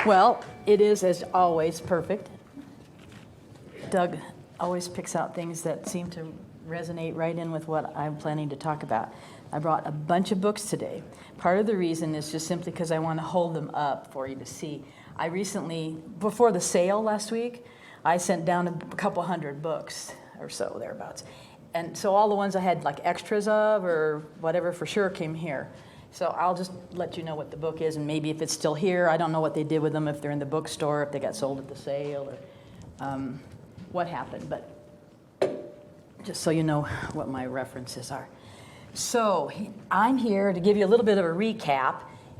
Well, it is, as always, perfect. Doug always picks out things that seem to resonate right in with what I'm planning to talk about. I brought a bunch of books today. Part of the reason is just simply because I want to hold them up for you to see. I recently, before the sale last week, I sent down a couple hundred books or so, thereabouts. And so all the ones I had like extras of or whatever for sure came here. So I'll just let you know what the book is, and maybe if it's still here. I don't know what they did with them, if they're in the bookstore, if they got sold at the sale, or what happened. But just so you know what my references are. So I'm here to give you a little bit of a recap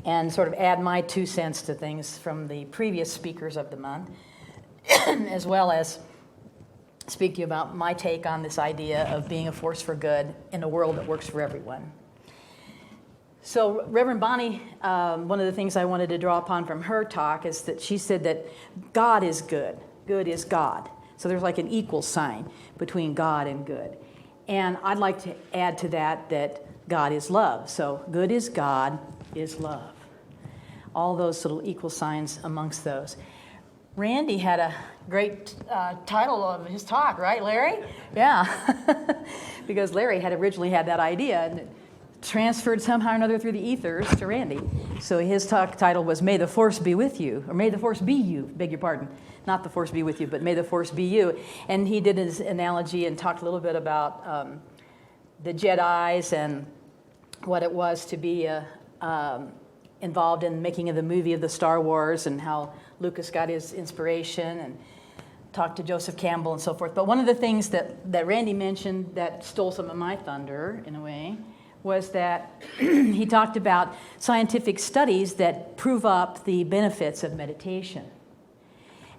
and sort of add my 2 cents to things from the previous speakers of the month, as well as speak to you about my take on this idea of being a force for good in a world that works for everyone. So Reverend Bonnie, one of the things I wanted to draw upon from her talk is that she said that God is good. Good is God. So there's like an equal sign between God and good. And I'd like to add to that God is love. So good is God is love. All those little equal signs amongst those. Randy had a great title of his talk, right, Larry? Yeah, because Larry had originally had that idea and it transferred somehow or another through the ethers to Randy. So his talk title was May the Force Be With You, or May the Force Be You, beg your pardon. Not the Force Be With You, but May the Force Be You. And he did his analogy and talked a little bit about the Jedis and what it was to be involved in making of the movie of the Star Wars and how Lucas got his inspiration and talked to Joseph Campbell and so forth. But one of the things that Randy mentioned that stole some of my thunder, in a way, was that he talked about scientific studies that prove up the benefits of meditation.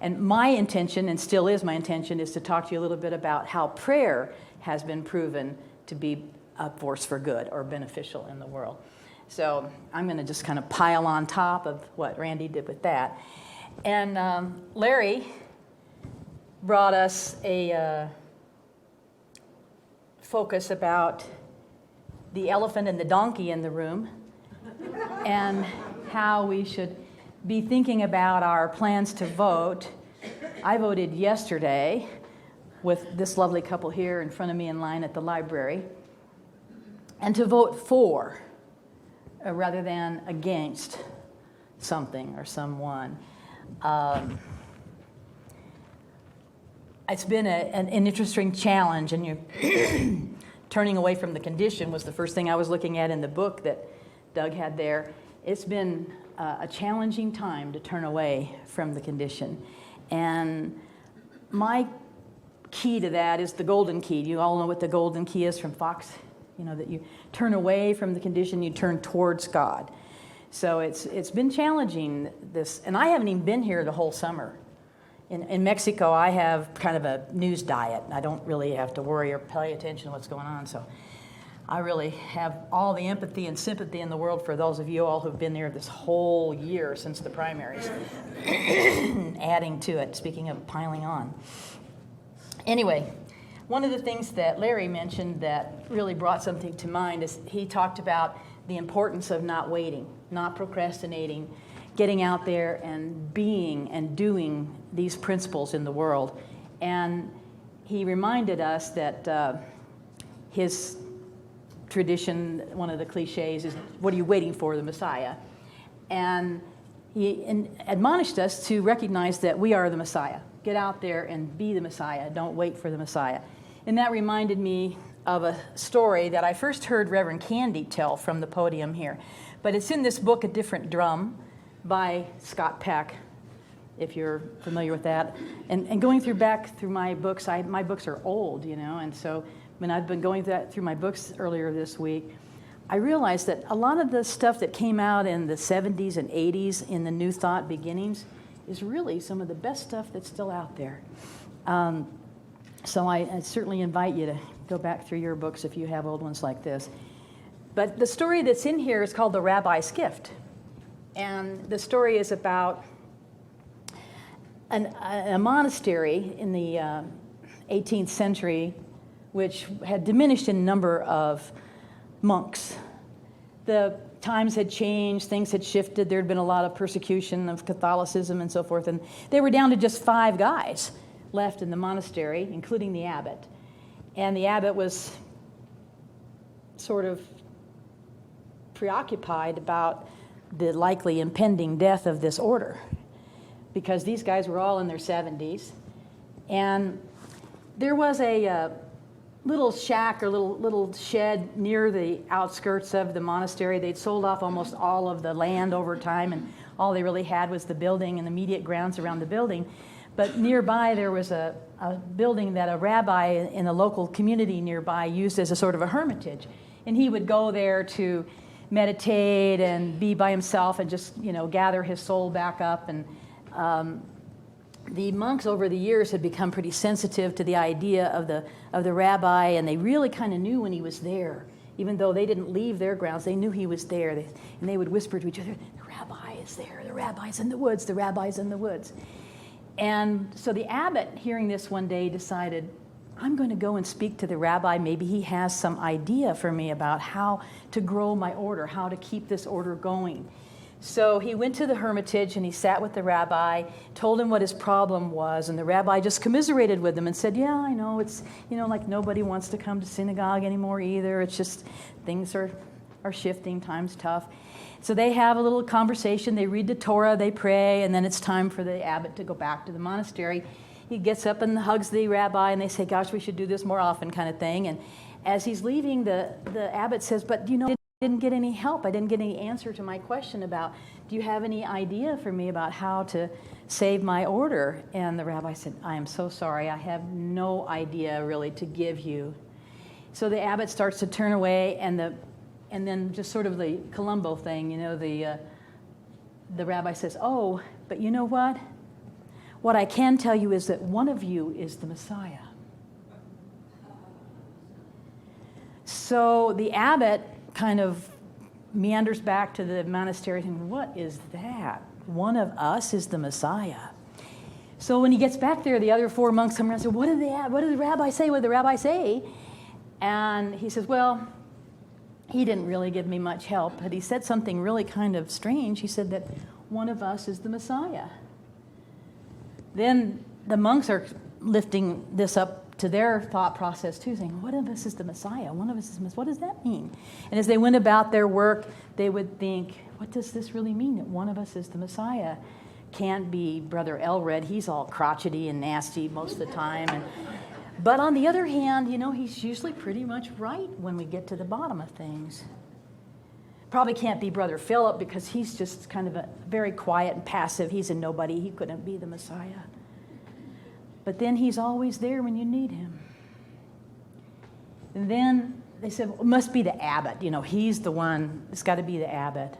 And my intention, and still is my intention, is to talk to you a little bit about how prayer has been proven to be a force for good or beneficial in the world. So I'm going to just kind of pile on top of what Randy did with that. And Larry brought us a focus about the elephant and the donkey in the room and how we should be thinking about our plans to vote. I voted yesterday with this lovely couple here in front of me in line at the library, and to vote for rather than against something or someone. It's been an interesting challenge, and you're turning away from the condition was the first thing I was looking at in the book that Doug had there. It's been a challenging time to turn away from the condition. And my key to that is the golden key. You all know what the golden key is from Fox, that you turn away from the condition, you turn towards God. So it's been challenging, this, and I haven't even been here the whole summer. In Mexico, I have kind of a news diet. I don't really have to worry or pay attention to what's going on, so I really have all the empathy and sympathy in the world for those of you all who've been there this whole year since the primaries. Adding to it, speaking of piling on. Anyway, one of the things that Larry mentioned that really brought something to mind is he talked about the importance of not waiting, not procrastinating, getting out there and being and doing these principles in the world. And he reminded us that his tradition, one of the cliches is, what are you waiting for, the Messiah? And he admonished us to recognize that we are the Messiah. Get out there and be the Messiah. Don't wait for the Messiah. And that reminded me of a story that I first heard Reverend Candy tell from the podium here. But it's in this book, A Different Drum, by Scott Peck, if you're familiar with that. And going back through my books, my books are old, and so when I've been going through my books earlier this week, I realized that a lot of the stuff that came out in the 70s and 80s in the New Thought beginnings is really some of the best stuff that's still out there. So I certainly invite you to go back through your books if you have old ones like this. But the story that's in here is called The Rabbi's Gift. And the story is about a monastery in the 18th century which had diminished in number of monks. the times had changed, things had shifted. There had been a lot of persecution of Catholicism and so forth, and they were down to just 5 guys left in the monastery, including the abbot. And the abbot was sort of preoccupied about the likely impending death of this order, because these guys were all in their 70s. And there was a little shack or little shed near the outskirts of the monastery. They'd sold off almost all of the land over time, and all they really had was the building and the immediate grounds around the building. But nearby there was a building that a rabbi in the local community nearby used as a sort of a hermitage. And he would go there to meditate and be by himself and just, gather his soul back up. And the monks over the years had become pretty sensitive to the idea of the rabbi, and they really kind of knew when he was there. Even though they didn't leave their grounds, they knew he was there. And they would whisper to each other, "The rabbi is there, the rabbi's in the woods, the rabbi's in the woods." And so the abbot, hearing this one day, decided, I'm going to go and speak to the rabbi. Maybe he has some idea for me about how to grow my order, how to keep this order going. So he went to the hermitage and he sat with the rabbi, told him what his problem was, and the rabbi just commiserated with him and said, yeah, I know, it's, like nobody wants to come to synagogue anymore either. It's just things are shifting, time's tough. So they have a little conversation, they read the Torah, they pray, and then it's time for the abbot to go back to the monastery. He gets up and hugs the rabbi, and they say, gosh, we should do this more often, kind of thing. And as he's leaving, the abbot says, but I didn't get any help. I didn't get any answer to my question about, do you have any idea for me about how to save my order? And the rabbi said, I am so sorry. I have no idea really to give you. So the abbot starts to turn away, and then just sort of the Columbo thing, the rabbi says, oh, but you know what? What I can tell you is that one of you is the Messiah. So the abbot kind of meanders back to the monastery thinking, what is that? One of us is the Messiah. So when he gets back there, the other 4 monks come around and say, what did the rabbi say? What did the rabbi say? And he says, well, he didn't really give me much help, but he said something really kind of strange. He said that one of us is the Messiah. Then the monks are lifting this up to their thought process too, saying, one of us is the Messiah, one of us is the Messiah. What does that mean? And as they went about their work, they would think, what does this really mean, that one of us is the Messiah? Can't be Brother Elred. He's all crotchety and nasty most of the time. But on the other hand, he's usually pretty much right when we get to the bottom of things. Probably can't be Brother Philip because he's just kind of a very quiet and passive. He's a nobody. He couldn't be the Messiah. But then he's always there when you need him. And then they said, well, it must be the abbot. He's the one. It's got to be the abbot.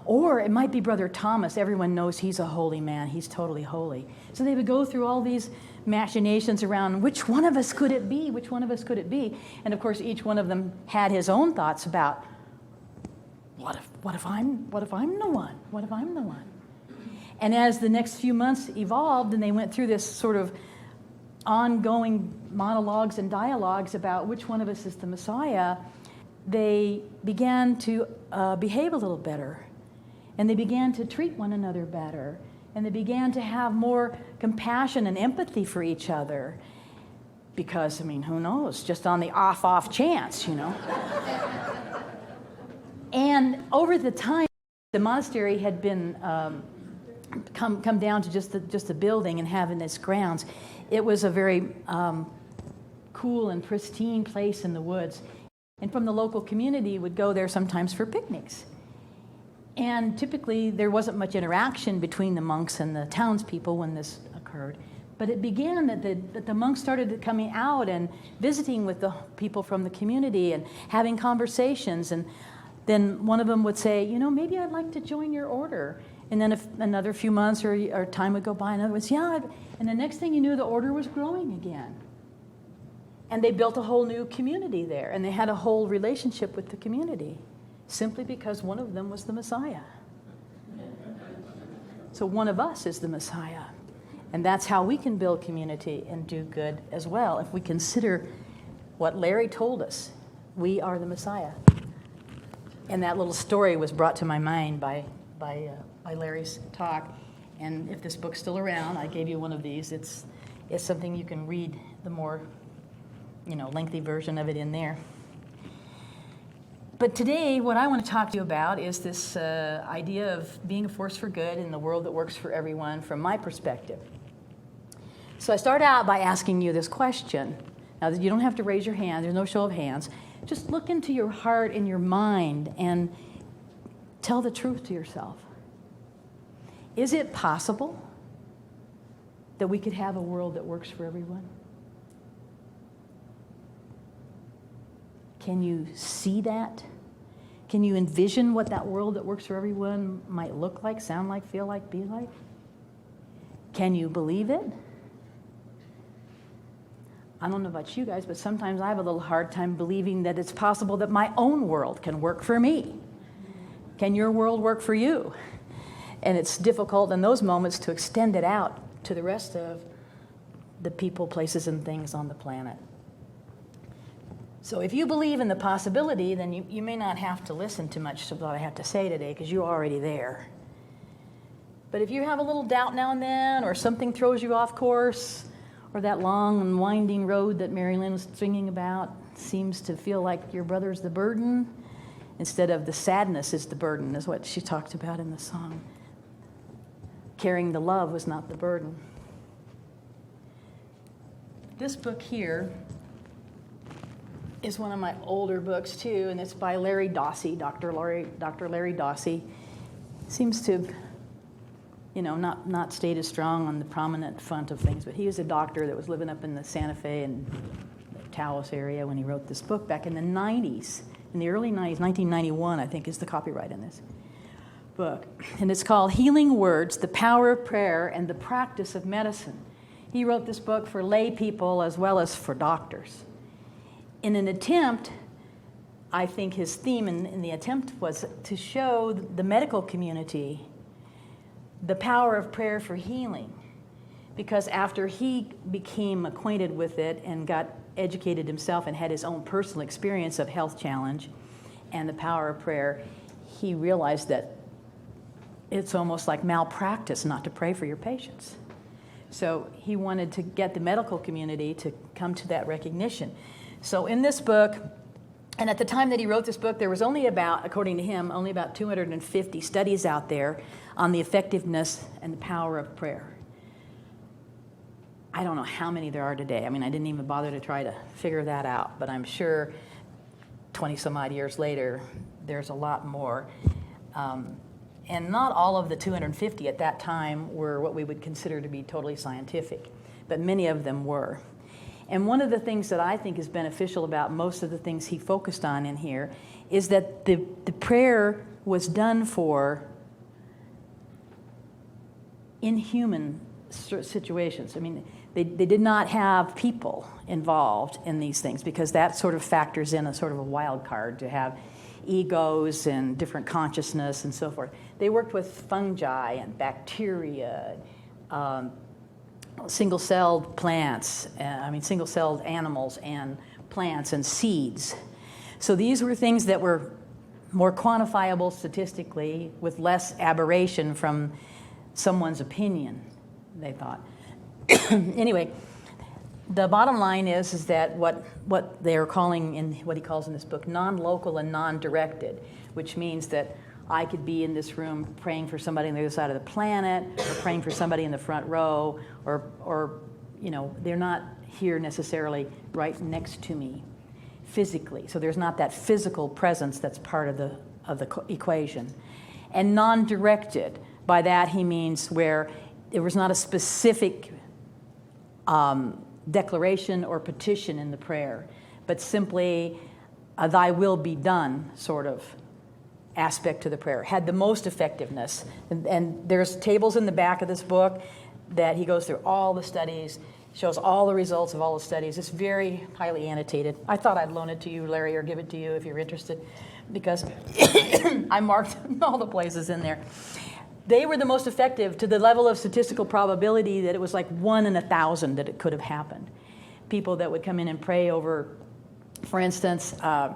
Or it might be Brother Thomas. Everyone knows he's a holy man. He's totally holy. So they would go through all these machinations around which one of us could it be? Which one of us could it be? And of course, each one of them had his own thoughts about, what if I'm the one? What if I'm the one? And as the next few months evolved and they went through this sort of ongoing monologues and dialogues about which one of us is the Messiah, they began to behave a little better. And they began to treat one another better. And they began to have more compassion and empathy for each other. Because, who knows? Just on the off chance, And over the time, the monastery had been come down to just the building and having its grounds. It was a very cool and pristine place in the woods. And from the local community would go there sometimes for picnics. And typically there wasn't much interaction between the monks and the townspeople when this occurred. But it began that the monks started coming out and visiting with the people from the community and having conversations. And then one of them would say, maybe I'd like to join your order. And then if another few months or time would go by, and other yeah. And the next thing you knew, the order was growing again. And they built a whole new community there. And they had a whole relationship with the community, simply because one of them was the Messiah. So one of us is the Messiah. And that's how we can build community and do good as well, if we consider what Larry told us. We are the Messiah. And that little story was brought to my mind by Larry's talk. And if this book's still around, I gave you one of these. It's something you can read the more, lengthy version of it in there. But today, what I want to talk to you about is this idea of being a force for good in the world that works for everyone from my perspective. So I start out by asking you this question. Now, you don't have to raise your hand. There's no show of hands. Just look into your heart and your mind and tell the truth to yourself. Is it possible that we could have a world that works for everyone? Can you see that? Can you envision what that world that works for everyone might look like, sound like, feel like, be like? Can you believe it? I don't know about you guys, but sometimes I have a little hard time believing that it's possible that my own world can work for me. Can your world work for you? And it's difficult in those moments to extend it out to the rest of the people, places, and things on the planet. So if you believe in the possibility, then you may not have to listen to much of what I have to say today because you're already there. But if you have a little doubt now and then, or something throws you off course, or that long and winding road that Mary Lynn was singing about seems to feel like your brother's the burden, instead of the sadness is the burden, is what she talked about in the song. Carrying the love was not the burden. This book here is one of my older books too, and it's by Larry Dossey, Dr. Larry Dossey. Seems to not stayed as strong on the prominent front of things, but he was a doctor that was living up in the Santa Fe and Taos area when he wrote this book back in the 90s, in the early 90s, 1991, I think, is the copyright in this book. And it's called Healing Words, The Power of Prayer and the Practice of Medicine. He wrote this book for lay people as well as for doctors. In an attempt, I think his theme in the attempt was to show the medical community the power of prayer for healing, because after he became acquainted with it and got educated himself and had his own personal experience of health challenge and the power of prayer, he realized that it's almost like malpractice not to pray for your patients. So he wanted to get the medical community to come to that recognition. So in this book, and at the time that he wrote this book, there was only about, according to him, only about 250 studies out there on the effectiveness and the power of prayer. I don't know how many there are today. I mean, I didn't even bother to try to figure that out, but I'm sure 20 some odd years later, there's a lot more. And not all of the 250 at that time were what we would consider to be totally scientific, but many of them were. And one of the things that I think is beneficial about most of the things he focused on in here is that the prayer was done for inhuman situations. I mean, they did not have people involved in these things because that sort of factors in a sort of a wild card to have egos and different consciousness and so forth. They worked with fungi and bacteria, single-celled plants, single-celled animals and plants and seeds. So these were things that were more quantifiable statistically with less aberration from someone's opinion, they thought. Anyway, the bottom line is that what they are calling, in what he calls in this book, non-local and non-directed, which means that I could be in this room praying for somebody on the other side of the planet, or praying for somebody in the front row, or they're not here necessarily right next to me physically. So there's not that physical presence that's part of the equation. And non-directed, by that he means where there was not a specific declaration or petition in the prayer, but simply a thy will be done sort of aspect to the prayer, had the most effectiveness. And there's tables in the back of this book that he goes through all the studies, shows all the results of all the studies. It's very highly annotated. I thought I'd loan it to you, Larry, or give it to you if you're interested, because I marked all the places in there. They were the most effective to the level of statistical probability that it was like 1 in 1,000 that it could have happened. People that would come in and pray over, for instance, a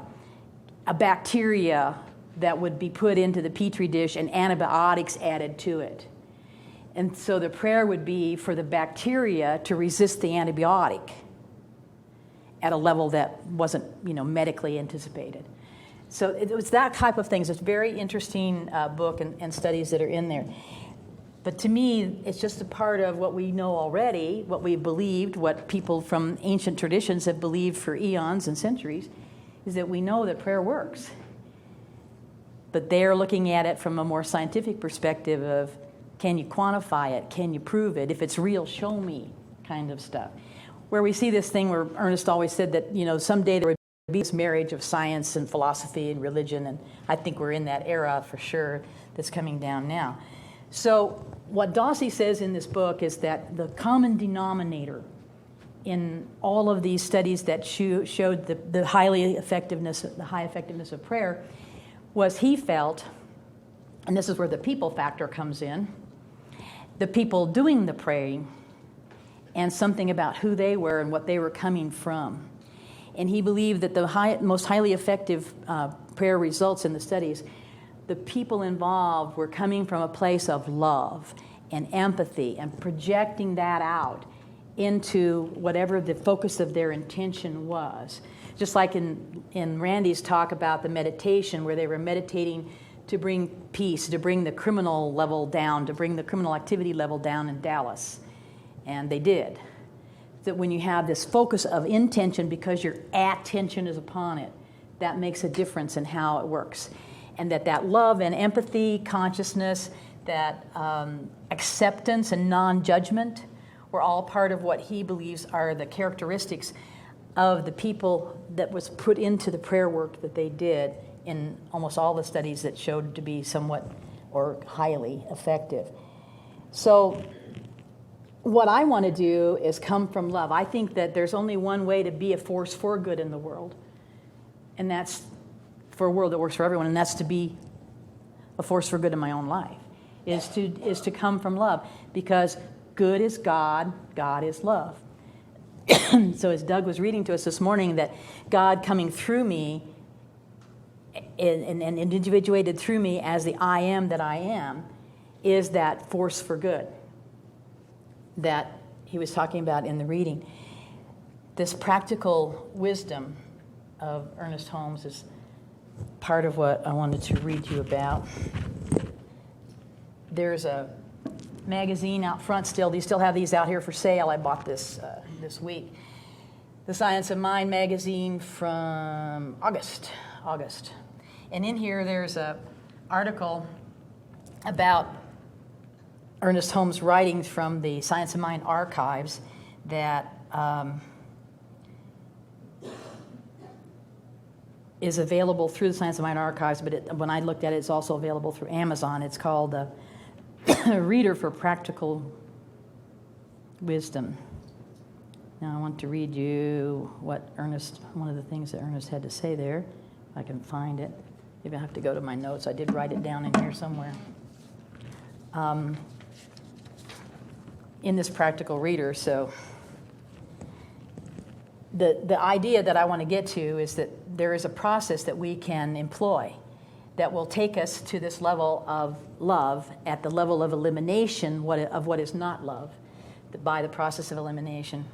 bacteria that would be put into the petri dish and antibiotics added to it. And so the prayer would be for the bacteria to resist the antibiotic at a level that wasn't, medically anticipated. So it was that type of things. It's a very interesting book and studies that are in there. But to me, it's just a part of what we know already, what we believed, what people from ancient traditions have believed for eons and centuries, is that we know that prayer works. But they're looking at it from a more scientific perspective of, can you quantify it? Can you prove it? If it's real, show me, kind of stuff. Where we see this thing where Ernest always said that, someday there would be this marriage of science and philosophy and religion, and I think we're in that era for sure that's coming down now. So what Dossie says in this book is that the common denominator in all of these studies that showed the high effectiveness of prayer was he felt, and this is where the people factor comes in, the people doing the praying and something about who they were and what they were coming from. And he believed that the most highly effective prayer results in the studies, the people involved were coming from a place of love and empathy and projecting that out into whatever the focus of their intention was. Just like in Randy's talk about the meditation, where they were meditating to bring peace, to bring the criminal level down, to bring the criminal activity level down in Dallas. And they did. That when you have this focus of intention because your attention is upon it, that makes a difference in how it works. And that love and empathy, consciousness, that acceptance and non-judgment were all part of what he believes are the characteristics of the people that was put into the prayer work that they did in almost all the studies that showed to be somewhat or highly effective. So what I want to do is come from love. I think that there's only one way to be a force for good in the world, and that's for a world that works for everyone, and that's to be a force for good in my own life, is to come from love, because good is God, God is love. So as Doug was reading to us this morning, that God coming through me and individuated through me as the I am that I am is that force for good that he was talking about in the reading. This practical wisdom of Ernest Holmes is part of what I wanted to read you about. There's a magazine out front still. They still have these out here for sale. I bought this this week. The Science of Mind magazine from August. And in here there's an article about Ernest Holmes' writings from the Science of Mind archives that is available through the Science of Mind archives, but when I looked at it, it's also available through Amazon. It's called Reader for Practical Wisdom. Now I want to read you one of the things that Ernest had to say there, if I can find it. Maybe I have to go to my notes. I did write it down in here somewhere. In this practical reader, so the idea that I want to get to is that there is a process that we can employ that will take us to this level of love at the level of elimination of what is not love by the process of elimination.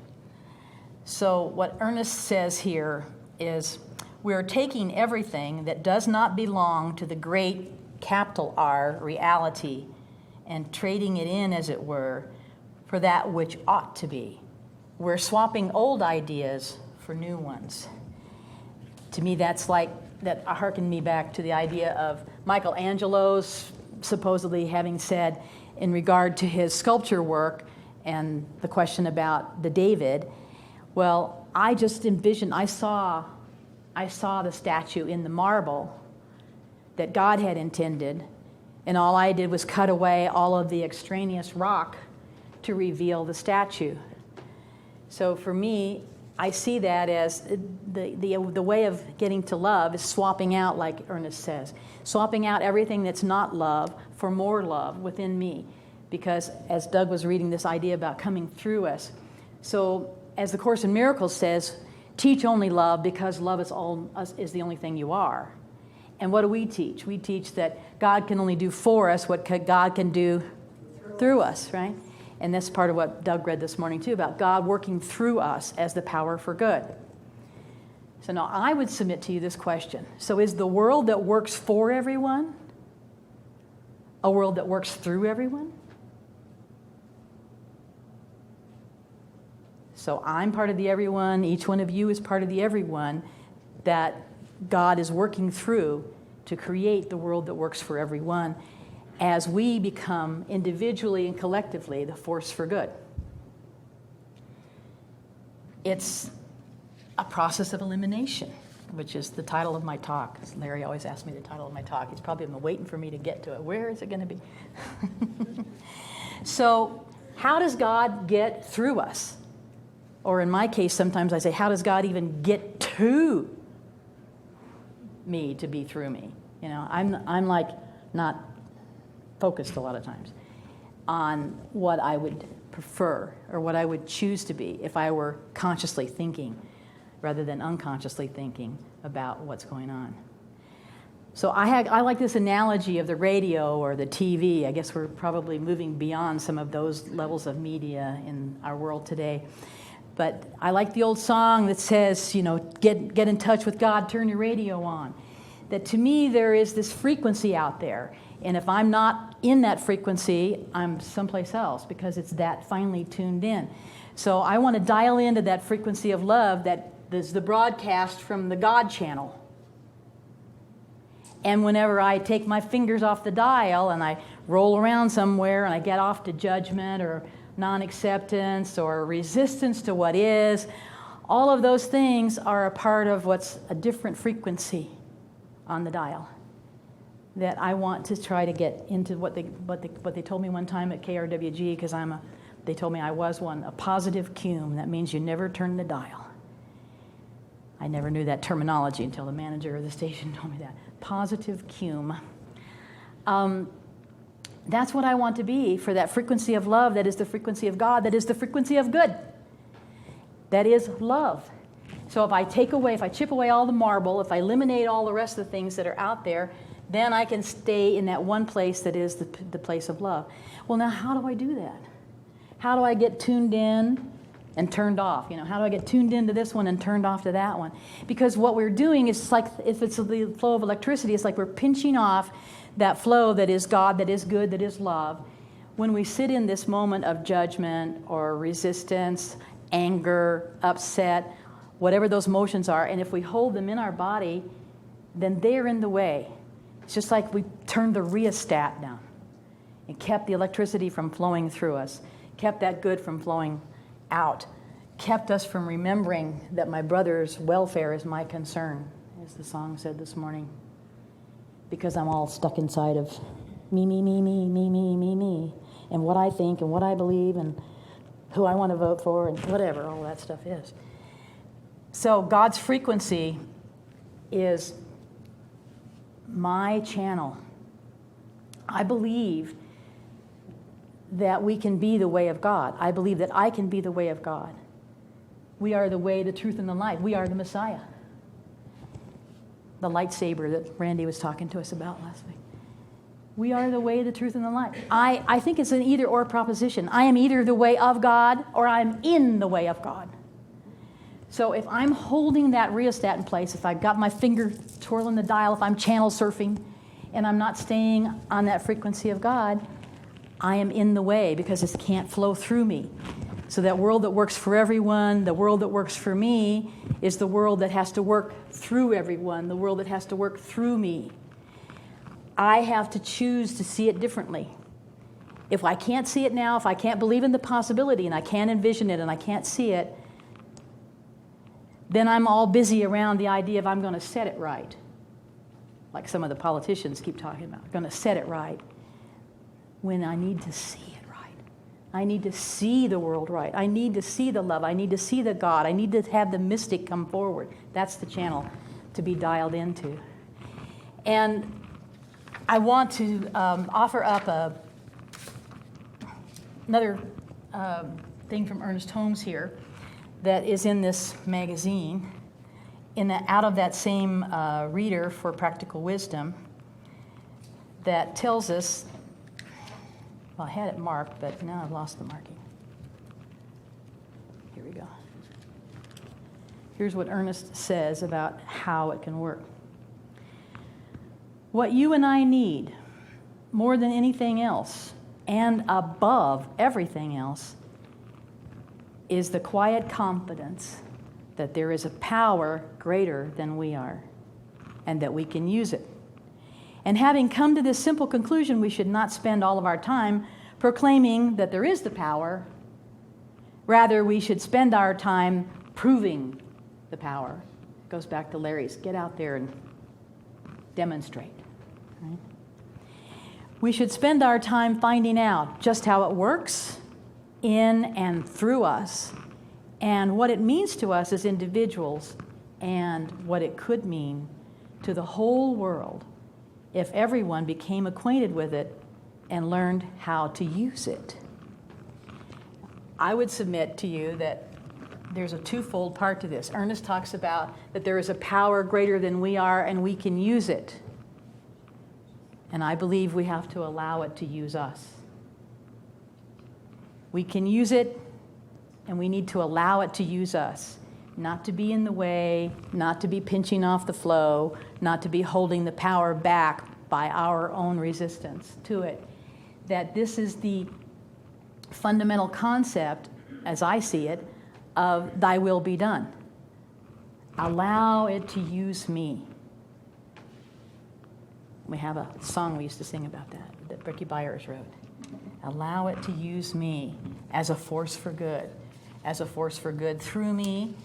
So what Ernest says here is we're taking everything that does not belong to the great capital R reality and trading it in, as it were, for that which ought to be. We're swapping old ideas for new ones. To me, that's like, that harkened me back to the idea of Michelangelo's supposedly having said in regard to his sculpture work and the question about the David, well, I just envisioned, I saw the statue in the marble that God had intended, and all I did was cut away all of the extraneous rock to reveal the statue. So for me, I see that as the way of getting to love is swapping out, like Ernest says, swapping out everything that's not love for more love within me. Because as Doug was reading this idea about coming through us, so as the Course in Miracles says, teach only love because love is the only thing you are. And what do we teach? We teach that God can only do for us what God can do through us, right? And that's part of what Doug read this morning too, about God working through us as the power for good. So now I would submit to you this question. So is the world that works for everyone a world that works through everyone? So I'm part of the everyone, each one of you is part of the everyone that God is working through to create the world that works for everyone as we become individually and collectively the force for good. It's a process of elimination, which is the title of my talk. Larry always asks me the title of my talk. He's probably been waiting for me to get to it. Where is it going to be? So how does God get through us? Or in my case, sometimes I say, how does God even get to me to be through me? You know, I'm like not focused a lot of times on what I would prefer or what I would choose to be if I were consciously thinking rather than unconsciously thinking about what's going on. So I like this analogy of the radio or the TV. I guess we're probably moving beyond some of those levels of media in our world today. But I like the old song that says, you know, get in touch with God, turn your radio on. That to me there is this frequency out there. And if I'm not in that frequency, I'm someplace else because it's that finely tuned in. So I want to dial into that frequency of love that is the broadcast from the God channel. And whenever I take my fingers off the dial and I roll around somewhere and I get off to judgment or non-acceptance or resistance to what is, all of those things are a part of what's a different frequency on the dial that I want to try to get into what they told me one time at KRWG, because they told me I was a positive cume. That means you never turn the dial. I never knew that terminology until the manager of the station told me that. Positive cume. That's what I want to be for that frequency of love that is the frequency of God, that is the frequency of good. That is love. So if I chip away all the marble, if I eliminate all the rest of the things that are out there, then I can stay in that one place that is the place of love. Well, now how do I do that? How do I get tuned in and turned off? You know, how do I get tuned into this one and turned off to that one? Because what we're doing is like, if it's the flow of electricity, it's like we're pinching off that flow that is God, that is good, that is love. When we sit in this moment of judgment or resistance, anger, upset, whatever those emotions are, and if we hold them in our body, then they're in the way. It's just like we turned the rheostat down and kept the electricity from flowing through us, kept that good from flowing out, kept us from remembering that my brother's welfare is my concern, as the song said this morning, because I'm all stuck inside of me, and what I think and what I believe and who I want to vote for and whatever all that stuff is. So God's frequency is my channel. I believe that we can be the way of God. I believe that I can be the way of God. We are the way, the truth, and the light. We are the Messiah. The lightsaber that Randy was talking to us about last week. We are the way, the truth, and the light. I think it's an either-or proposition. I am either the way of God or I'm in the way of God. So if I'm holding that rheostat in place, if I've got my finger twirling the dial, if I'm channel surfing and I'm not staying on that frequency of God, I am in the way because it can't flow through me. So that world that works for everyone, the world that works for me, is the world that has to work through everyone, the world that has to work through me. I have to choose to see it differently. If I can't see it now, if I can't believe in the possibility and I can't envision it and I can't see it, then I'm all busy around the idea of I'm going to set it right. Like some of the politicians keep talking about, I'm going to set it right. When I need to see it right. I need to see the world right. I need to see the love. I need to see the God. I need to have the mystic come forward. That's the channel to be dialed into. And I want to offer up another thing from Ernest Holmes here that is in this magazine. out of that same reader for practical wisdom that tells us, well, I had it marked, but now I've lost the marking. Here we go. Here's what Ernest says about how it can work. What you and I need, more than anything else, and above everything else, is the quiet confidence that there is a power greater than we are, and that we can use it. And having come to this simple conclusion, we should not spend all of our time proclaiming that there is the power. Rather, we should spend our time proving the power. It goes back to Larry's, get out there and demonstrate. Right? We should spend our time finding out just how it works in and through us, and what it means to us as individuals, and what it could mean to the whole world if everyone became acquainted with it and learned how to use it. I would submit to you that there's a twofold part to this. Ernest talks about that there is a power greater than we are, and we can use it. And I believe we have to allow it to use us. We can use it, and we need to allow it to use us. Not to be in the way, not to be pinching off the flow, not to be holding the power back by our own resistance to it. That this is the fundamental concept, as I see it, of thy will be done. Allow it to use me. We have a song we used to sing about that Ricky Byers wrote. Allow it to use me as a force for good through me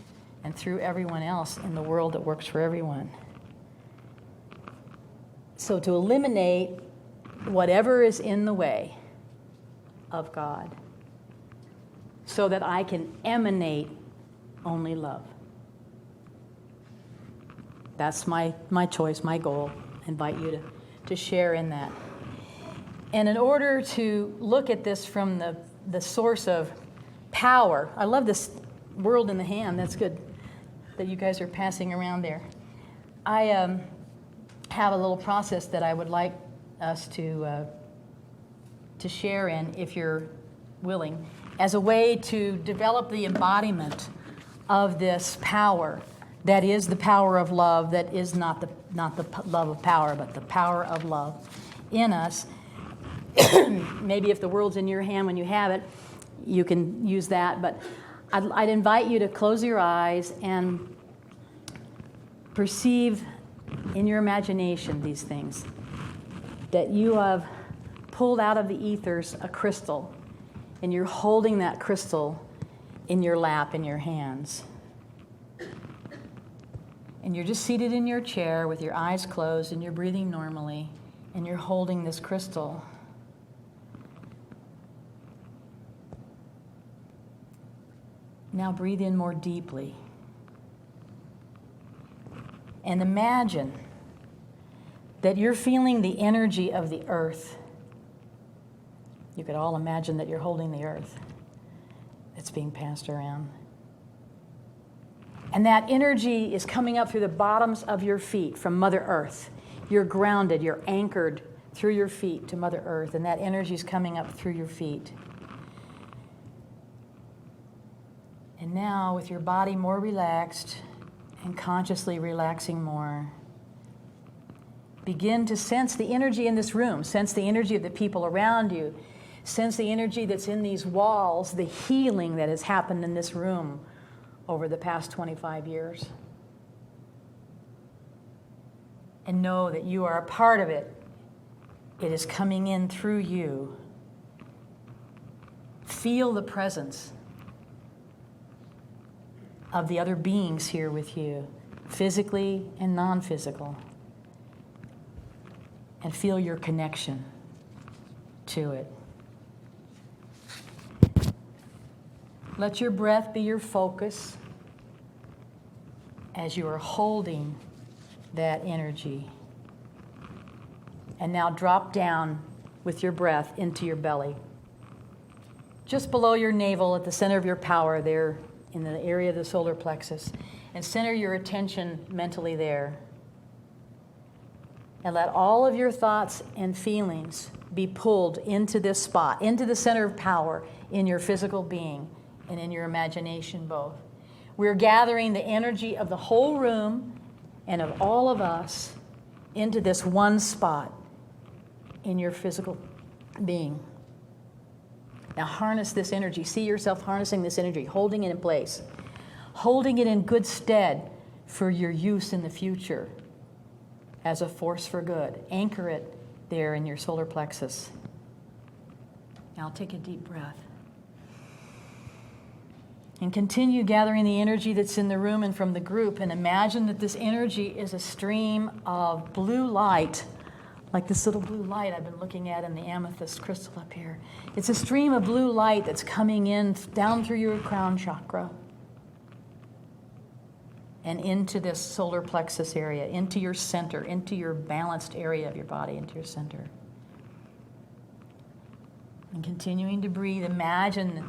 and through everyone else in the world that works for everyone. So to eliminate whatever is in the way of God, so that I can emanate only love. That's my choice, my goal. I invite you to share in that. And in order to look at this from the source of power, I love this world in the hand. That's good that you guys are passing around there. I have a little process that I would like us to share in, if you're willing, as a way to develop the embodiment of this power that is the power of love, that is not the love of power, but the power of love in us. Maybe if the world's in your hand when you have it, you can use that. But I'd invite you to close your eyes and perceive in your imagination these things. That you have pulled out of the ethers a crystal, and you're holding that crystal in your lap, in your hands. And you're just seated in your chair with your eyes closed, and you're breathing normally, and you're holding this crystal. Now breathe in more deeply. And imagine that you're feeling the energy of the earth. You could all imagine that you're holding the earth that's being passed around. And that energy is coming up through the bottoms of your feet from Mother Earth. You're grounded, you're anchored through your feet to Mother Earth, and that energy is coming up through your feet. And now, with your body more relaxed and consciously relaxing more, begin to sense the energy in this room, sense the energy of the people around you, sense the energy that's in these walls, the healing that has happened in this room over the past 25 years. And know that you are a part of it. It is coming in through you. Feel the presence of the other beings here with you, physically and non-physical. And feel your connection to it. Let your breath be your focus as you are holding that energy. And now drop down with your breath into your belly. Just below your navel, at the center of your power there in the area of the solar plexus. and center your attention mentally there. And let all of your thoughts and feelings be pulled into this spot, into the center of power in your physical being and in your imagination both. We're gathering the energy of the whole room and of all of us into this one spot in your physical being. Now harness this energy. See yourself harnessing this energy, holding it in place, holding it in good stead for your use in the future as a force for good. Anchor it there in your solar plexus. Now take a deep breath. And continue gathering the energy that's in the room and from the group, and imagine that this energy is a stream of blue light, like this little blue light I've been looking at in the amethyst crystal up here. It's a stream of blue light that's coming in down through your crown chakra and into this solar plexus area, into your center, into your balanced area of your body, into your center. And continuing to breathe, imagine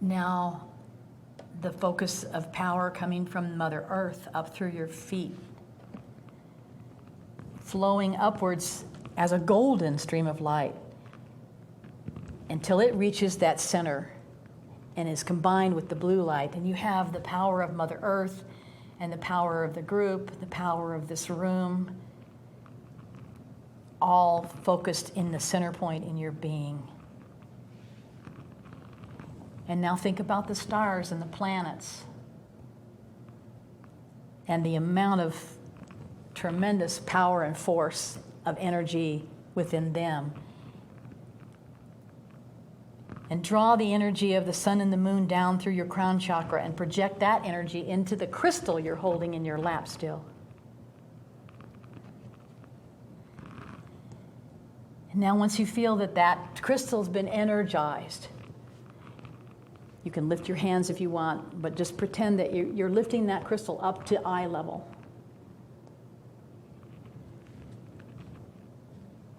now the focus of power coming from Mother Earth up through your feet, flowing upwards as a golden stream of light until it reaches that center and is combined with the blue light. And you have the power of Mother Earth and the power of the group, the power of this room, all focused in the center point in your being. And now think about the stars and the planets and the amount of tremendous power and force of energy within them. And draw the energy of the sun and the moon down through your crown chakra and project that energy into the crystal you're holding in your lap still. And now once you feel that that crystal's been energized, you can lift your hands if you want, but just pretend that you're lifting that crystal up to eye level.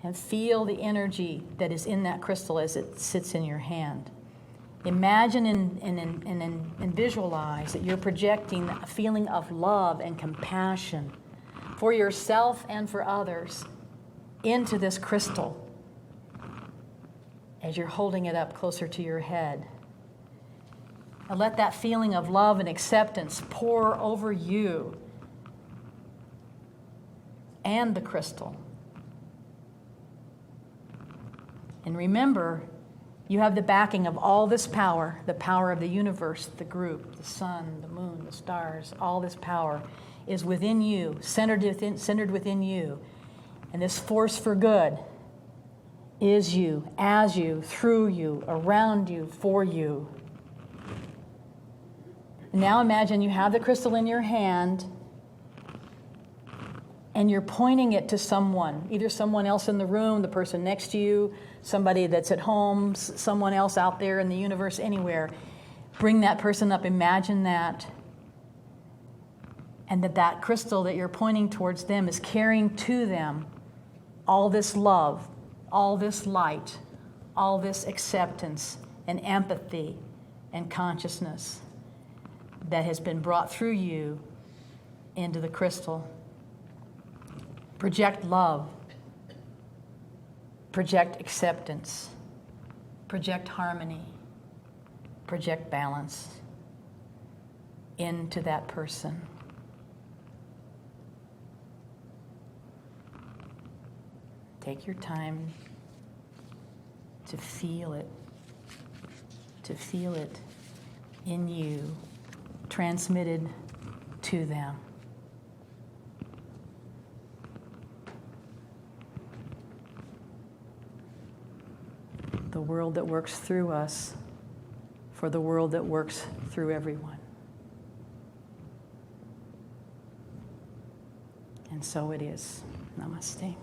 And feel the energy that is in that crystal as it sits in your hand. Imagine and visualize that you're projecting a feeling of love and compassion for yourself and for others into this crystal as you're holding it up closer to your head. And let that feeling of love and acceptance pour over you and the crystal. And remember, you have the backing of all this power, the power of the universe, the group, the sun, the moon, the stars. All this power is within you, centered within you. And this force for good is you, as you, through you, around you, for you. Now imagine you have the crystal in your hand and you're pointing it to someone, either someone else in the room, the person next to you, somebody that's at home, someone else out there in the universe, anywhere. Bring that person up, imagine that. And that crystal that you're pointing towards them is carrying to them all this love, all this light, all this acceptance and empathy and consciousness that has been brought through you into the crystal. Project love. Project acceptance. Project harmony. Project balance into that person. Take your time to feel it in you, transmitted to them. The world that works through us for the world that works through everyone. And so it is. Namaste.